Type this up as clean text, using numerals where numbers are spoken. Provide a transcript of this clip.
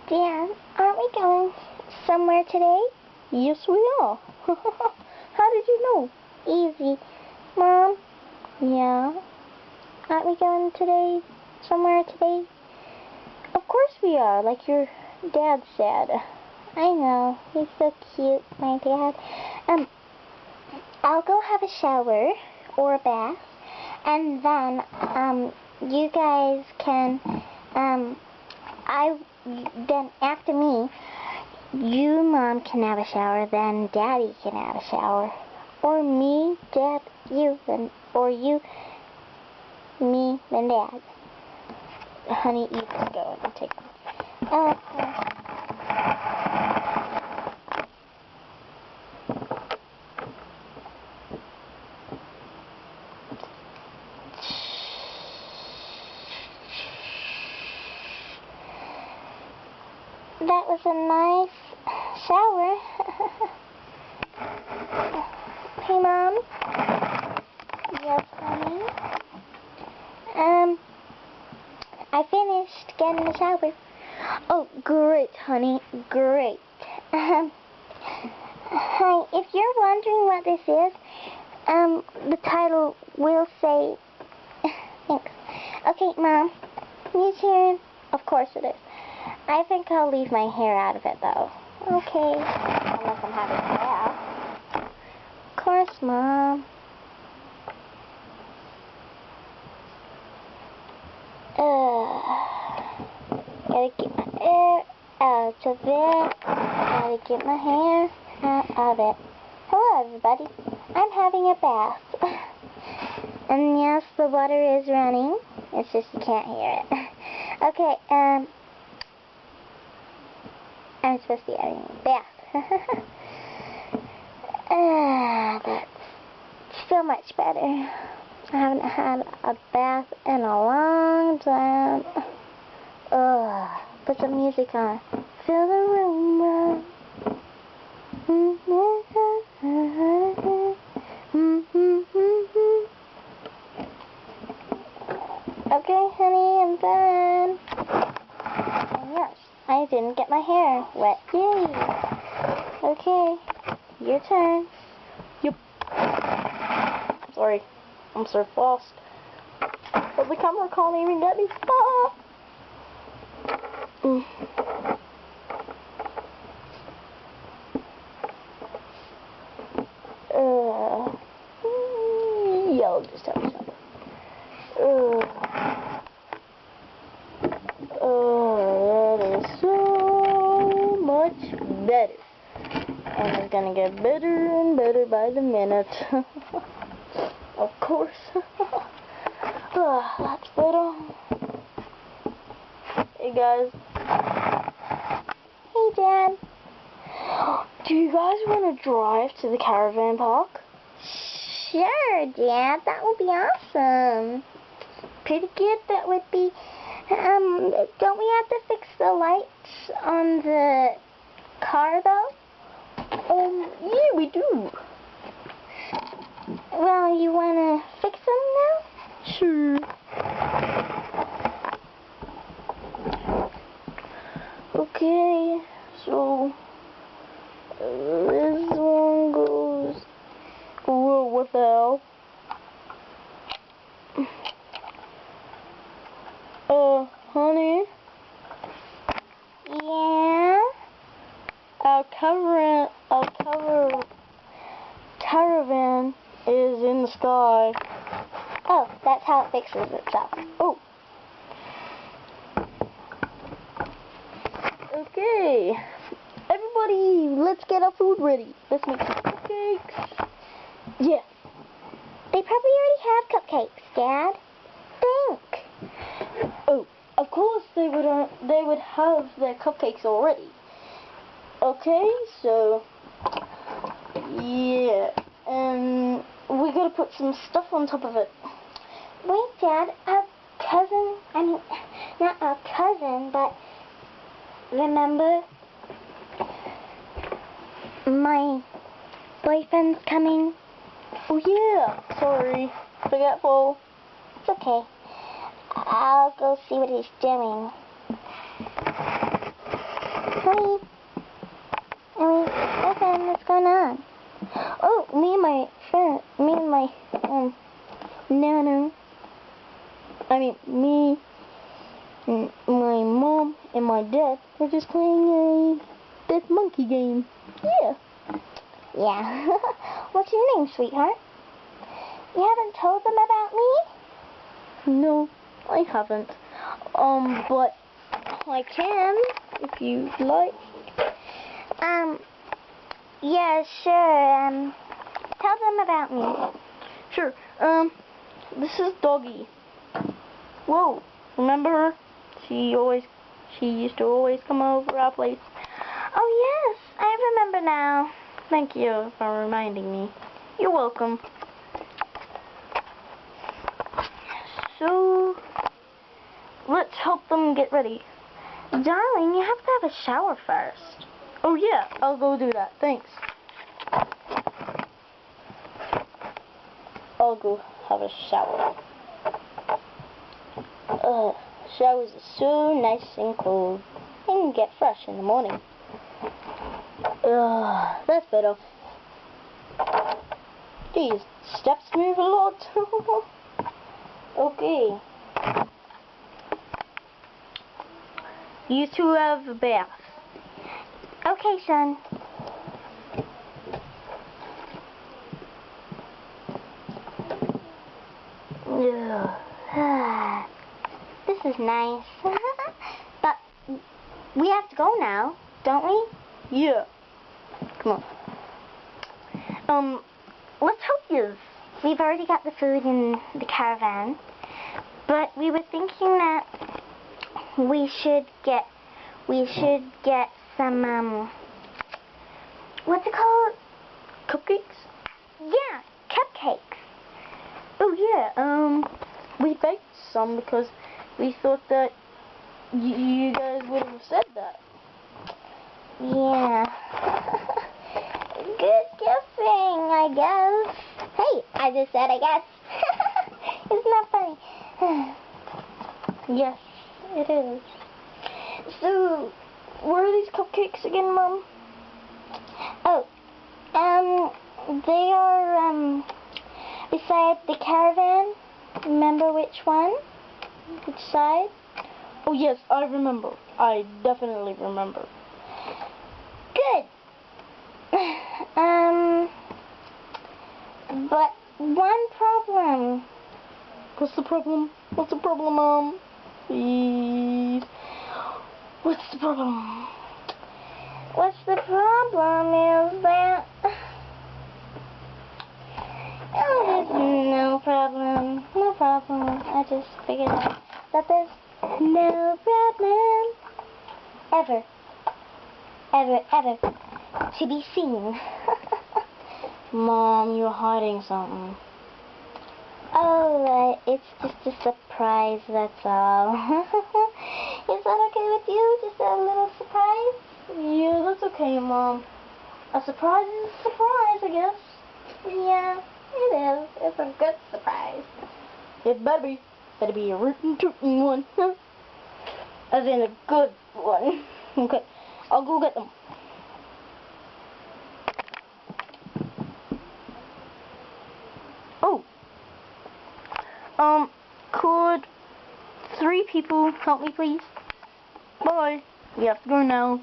Dad, aren't we going somewhere today? Yes, we are. How did you know? Easy. Mom, Yeah? aren't we going somewhere today? Of course we are, like your dad said. I know. He's so cute, my dad. I'll go have a shower or a bath, and then, you guys can, then after me, you, Mom, can have a shower, then Daddy can have a shower. Or me, Dad, you, or you, me, then Dad. Honey, you can go and take them. That was a nice shower. Hey, Mom. Yes, honey? I finished getting the shower. Oh, great, honey. Great. Hi, if you're wondering what this is, the title will say... Thanks. Okay, Mom. Your turn. Of course it is. I think I'll leave my hair out of it, though. Okay. Unless I'm having a bath. Of course, Mom. Gotta get my hair out of it. Gotta get my hair out of it. Hello, everybody. I'm having a bath. And yes, the water is running. It's just you can't hear it. Okay, I'm supposed to be having a bath. That's so much better. I haven't had a bath in a long time. Put some music on. Fill the room up. Okay, honey, I'm done. And yes, I didn't get my hair wet. Yay! Okay, your turn. Yep. Sorry, I'm so lost. But the camera can't even get me. Ah! Yeah, I'll just have a shower. That is so much better. And it's gonna get better and better by the minute. Of course. That's better. Hey guys. Hey, Dad. Do you guys want to drive to the caravan park? Sure, Dad. That would be awesome. Pretty good. That would be... don't we have to fix the lights on the car, though? Yeah, we do. Well, you want to fix them now? Sure. Okay, so this one goes. Whoa, what the hell? Honey, Yeah? our caravan is in the sky. Oh, that's how it fixes itself. Oh. Okay. Everybody, let's get our food ready. Let's make some cupcakes. Yeah. They probably already have cupcakes, Dad. Think. Oh, of course they would have their cupcakes already. Okay, so yeah, and we gotta put some stuff on top of it. Wait, Dad. Not our cousin, but remember my boyfriend's coming? Oh yeah, sorry, forgetful. It's okay. I'll go see what he's doing. Honey. Nothing, what's going on? Oh, me and my Nana. I mean, me, and my mom, and my dad were just playing a dead monkey game. Yeah. Yeah. What's your name, sweetheart? You haven't told them about me? No, I haven't. But I can, if you like. Yeah, sure. Tell them about me. Sure. This is Doggy. Whoa, remember her? She used to always come over our place. Oh yes, I remember now. Thank you for reminding me. You're welcome. So, let's help them get ready. Darling, you have to have a shower first. Oh yeah, I'll go do that. Thanks. I'll go have a shower. Showers are so nice and cold. And get fresh in the morning. That's better. These steps move a lot. Okay. You two have a bath. Okay, son. This is nice. But we have to go now, don't we? Yeah. Come on. Let's help you. We've already got the food in the caravan, but we were thinking that we should get some, what's it called? Cupcakes? Yeah, cupcakes. Oh yeah, we baked some because we thought that you guys would have said that. Yeah. Good guessing, I guess. Hey, I just said I guess. Isn't that funny? Yes, it is. So, where are these cupcakes again, Mom? Oh, they are, beside the caravan. Remember which one? Which side? Oh yes, I remember. I definitely remember. Good. But one problem. What's the problem? What's the problem, Mom? Please. What's the problem? What's the problem is that... Oh, there's no problem. No problem. I just figured out that there's no problem. Ever to be seen. Mom, you're hiding something. Oh, it's just a surprise, that's all. Is that okay with you? Just a little surprise? Yeah, that's okay, Mom. A surprise is a surprise, I guess. Yeah, it is. It's a good surprise. It better be. Better be a rootin' tootin' one. As in a good one. Okay, I'll go get them. Oh. Could 3 people help me, please? Bye. We have to go now.